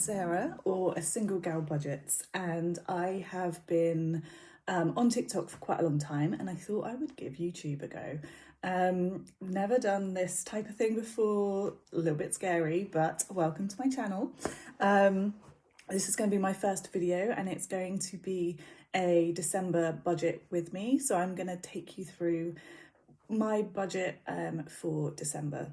Sarah, or A Single Gal Budgets, and I have been on TikTok for quite a long time, and I thought I would give YouTube a go. Never done this type of thing before, a little bit scary, but welcome to my channel. This is going to be my first video, and it's going to be a December budget with me, so I'm going to take you through my budget for December.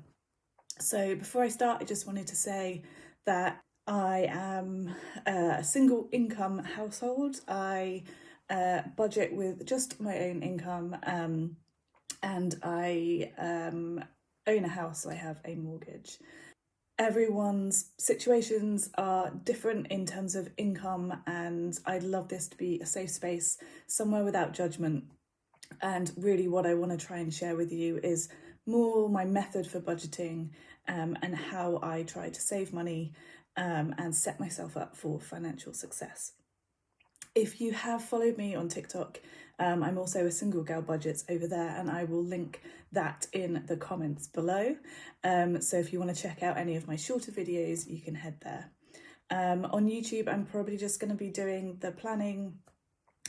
So before I start, I just wanted to say that I am a single income household. I budget with just my own income, and I own a house, so I have a mortgage. Everyone's situations are different in terms of income, and I'd love this to be a safe space, somewhere without judgment. And really what I want to try and share with you is more my method for budgeting and how I try to save money and set myself up for financial success. If you have followed me on TikTok, I'm also A Single Gal Budgets over there, and I will link that in the comments below. So if you want to check out any of my shorter videos, you can head there. On YouTube, I'm probably just going to be doing the planning.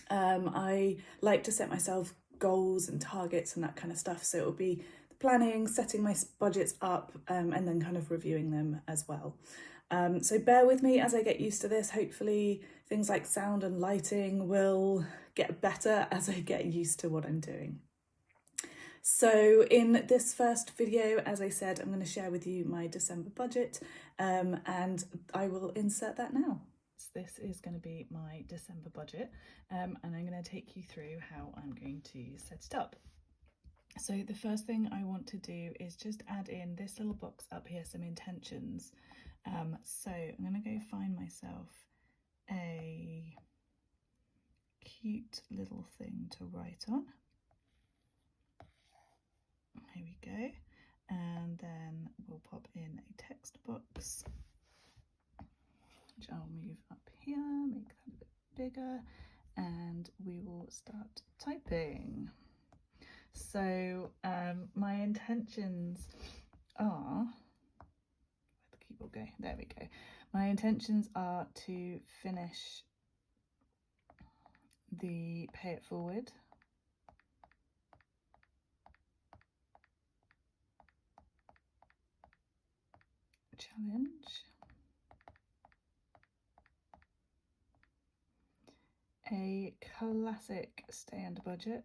I like to set myself goals and targets and that kind of stuff, so it'll be the planning, setting my budgets up, and then kind of reviewing them as well. So bear with me as I get used to this. Hopefully things like sound and lighting will get better as I get used to what I'm doing. So in this first video, as I said, I'm going to share with you my December budget, and I will insert that now. This is going to be my December budget, and I'm going to take you through how I'm going to set it up. So the first thing I want to do is just add in this little box up here, some intentions. So I'm going to go find myself a cute little thing to write on. Here we go. And then we'll pop in a text box, which I'll move up here, make that a bit bigger, and we will start typing. So my intentions are, where'd the keyboard go? There we go. My intentions are to finish the Pay It Forward, challenge, a classic Stay Under Budget,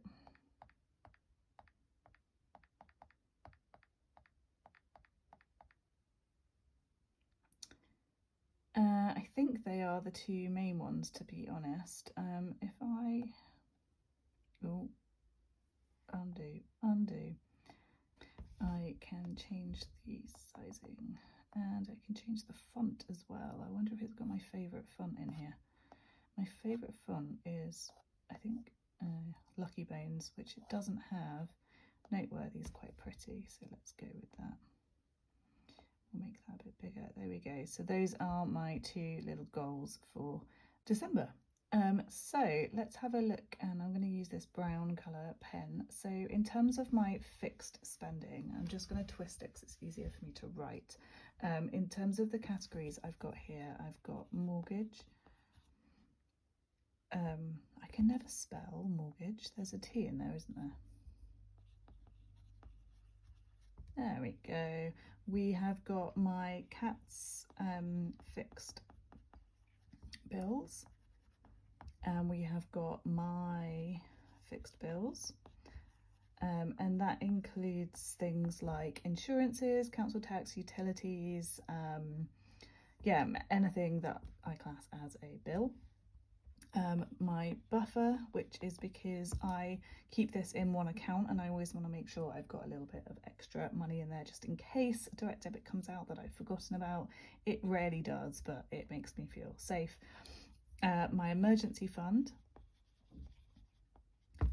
I think they are the two main ones, to be honest. If I undo, I can change the sizing, and I can change the font as well. I wonder if it's got my favourite font in here. My favourite font is, I think, Lucky Bones, which it doesn't have. Noteworthy is quite pretty, so let's go with that. We'll make that a bit bigger. There we go. So those are my two little goals for December. So let's have a look, and I'm going to use this brown colour pen. So in terms of my fixed spending, I'm just going to twist it because it's easier for me to write. In terms of the categories I've got here, I've got mortgage. I can never spell mortgage. There's a T in there, isn't there? There we go. We have got my cat's fixed bills, and we have got my fixed bills, and that includes things like insurances, council tax, utilities, yeah, anything that I class as a bill. My buffer, which is because I keep this in one account, and I always want to make sure I've got a little bit of extra money in there just in case a direct debit comes out that I've forgotten about. It rarely does, but it makes me feel safe. My emergency fund,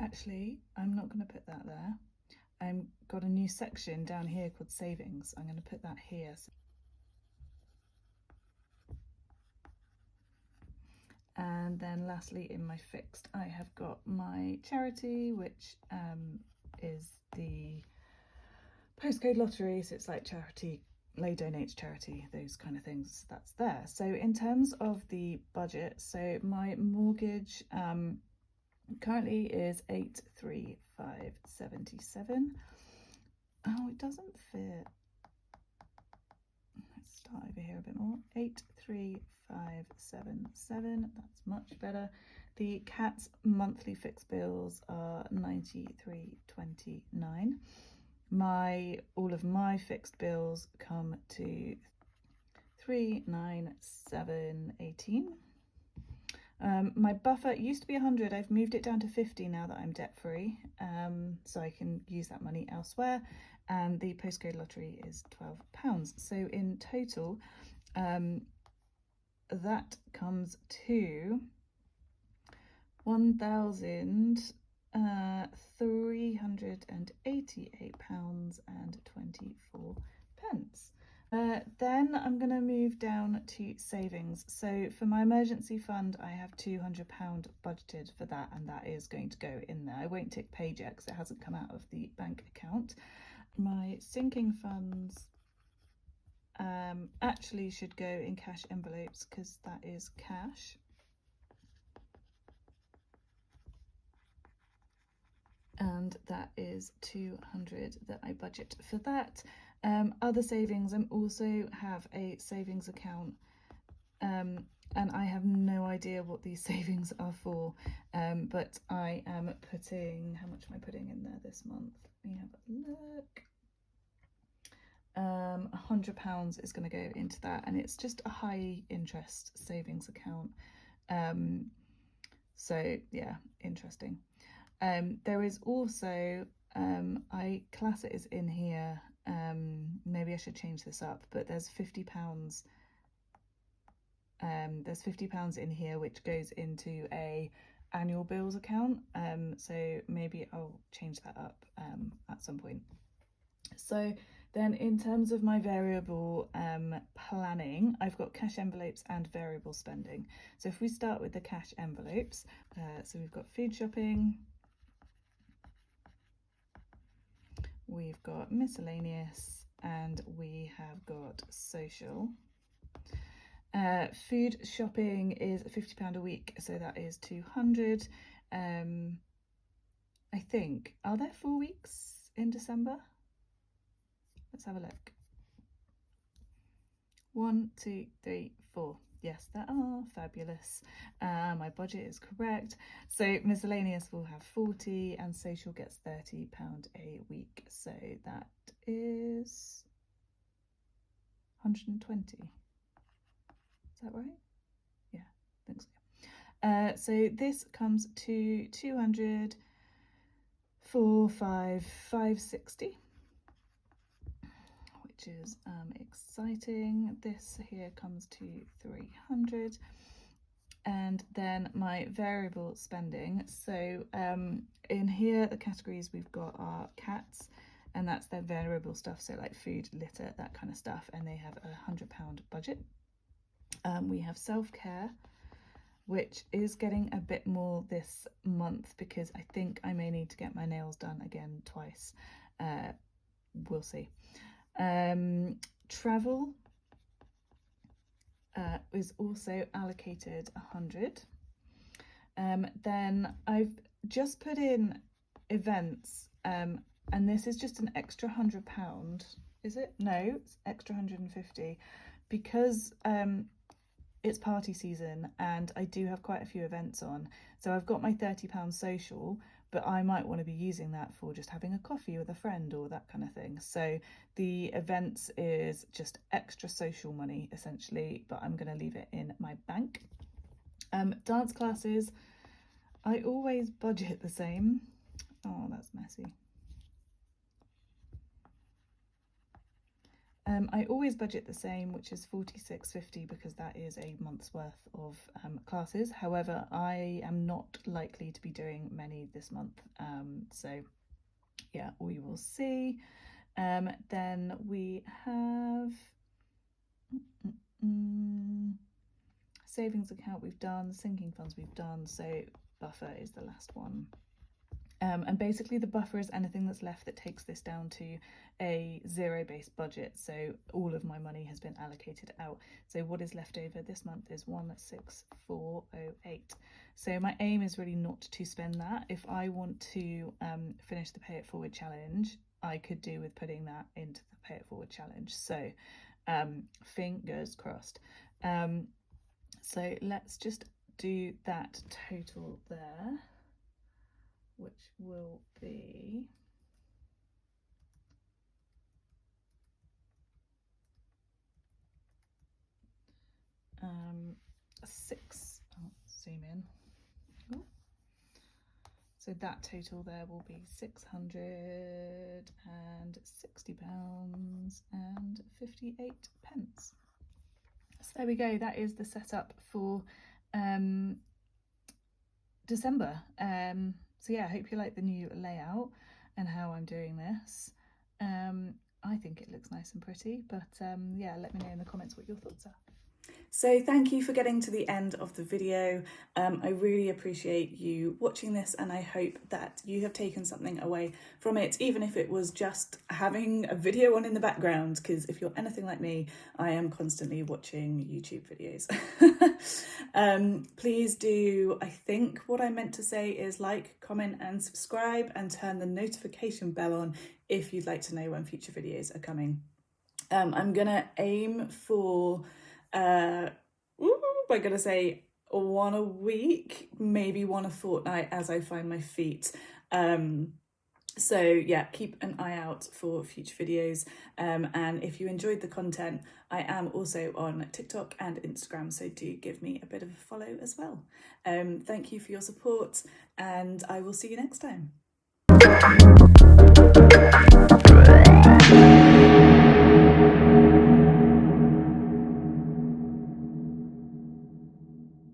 actually I'm not going to put that there. I've got a new section down here called savings. I'm going to put that here. And then lastly, in my fixed, I have got my charity, which is the postcode lottery. So it's like charity Lay donate to charity, those kind of things, that's there. So in terms of the budget, so my mortgage currently is 83577. Oh, it doesn't fit. Let's start over here a bit more. 83577, that's much better. The cat's monthly fixed bills are 93.29. All of my fixed bills come to 397.18. My buffer used to be 100. I've moved it down to 50 now that I'm debt free, so I can use that money elsewhere. And the postcode lottery is £12. So in total, that comes to £1,388.24. Then I'm going to move down to savings. So for my emergency fund, I have £200 budgeted for that, and that is going to go in there. I won't tick paid yet because it hasn't come out of the bank account. My sinking funds actually should go in cash envelopes because that is cash. And that is 200 that I budget for that. Other savings, I also have a savings account, and I have no idea what these savings are for, but I am putting, how much am I putting in there this month? Let me have a look. £100 is going to go into that, and it's just a high interest savings account. So yeah, interesting. There is also, I class it as in here, maybe I should change this up, but there's £50. There's £50 in here which goes into a annual bills account, so maybe I'll change that up at some point. So then in terms of my variable planning, I've got cash envelopes and variable spending. So if we start with the cash envelopes, so we've got food shopping, we've got miscellaneous, and we have got social. Food shopping is £50 a week, so that is 200. I think, are there 4 weeks in December? Let's have a look. 1, 2, 3, 4. Yes, there are. Fabulous. My budget is correct. So miscellaneous will have 40 and social gets £30 a week. So that is 120. Is that right? Yeah, I think so. So this comes to 200, 4, 5, 560. Which is exciting. This here comes to 300. And then my variable spending. So in here, the categories we've got are cats, and that's their variable stuff. So like food, litter, that kind of stuff. And they have £100 budget. We have self-care, which is getting a bit more this month because I think I may need to get my nails done again twice. We'll see. Travel is also allocated 100. Then I've just put in events, and this is just an extra £100. Is it? No, it's extra 150 because it's party season and I do have quite a few events on. So I've got my £30 social, but I might want to be using that for just having a coffee with a friend or that kind of thing. So the events is just extra social money essentially, but I'm going to leave it in my bank. Dance classes, I always budget the same. Oh, that's messy. I always budget the same, which is £46.50 because that is a month's worth of classes. However, I am not likely to be doing many this month. So yeah, we will see. Then we have savings account we've done, sinking funds we've done, so buffer is the last one. And basically the buffer is anything that's left that takes this down to a zero-based budget. So all of my money has been allocated out. So what is left over this month is 16408. So my aim is really not to spend that. If I want to finish the Pay It Forward challenge, I could do with putting that into the Pay It Forward challenge. So fingers crossed. So let's just do that total there, which will be six. I'll zoom in. Oh. So that total there will be £660.58. So there we go. That is the setup for December. So yeah, I hope you like the new layout and how I'm doing this. I think it looks nice and pretty, but yeah, let me know in the comments what your thoughts are. So thank you for getting to the end of the video. I really appreciate you watching this, and I hope that you have taken something away from it, even if it was just having a video on in the background, because if you're anything like me, I am constantly watching YouTube videos. Please do, I think what I meant to say is like, comment and subscribe, and turn the notification bell on if you'd like to know when future videos are coming. I'm gonna aim for I'm gonna say one a week, maybe one a fortnight as I find my feet. So yeah, keep an eye out for future videos. And if you enjoyed the content, I am also on TikTok and Instagram, so do give me a bit of a follow as well. Thank you for your support, and I will see you next time.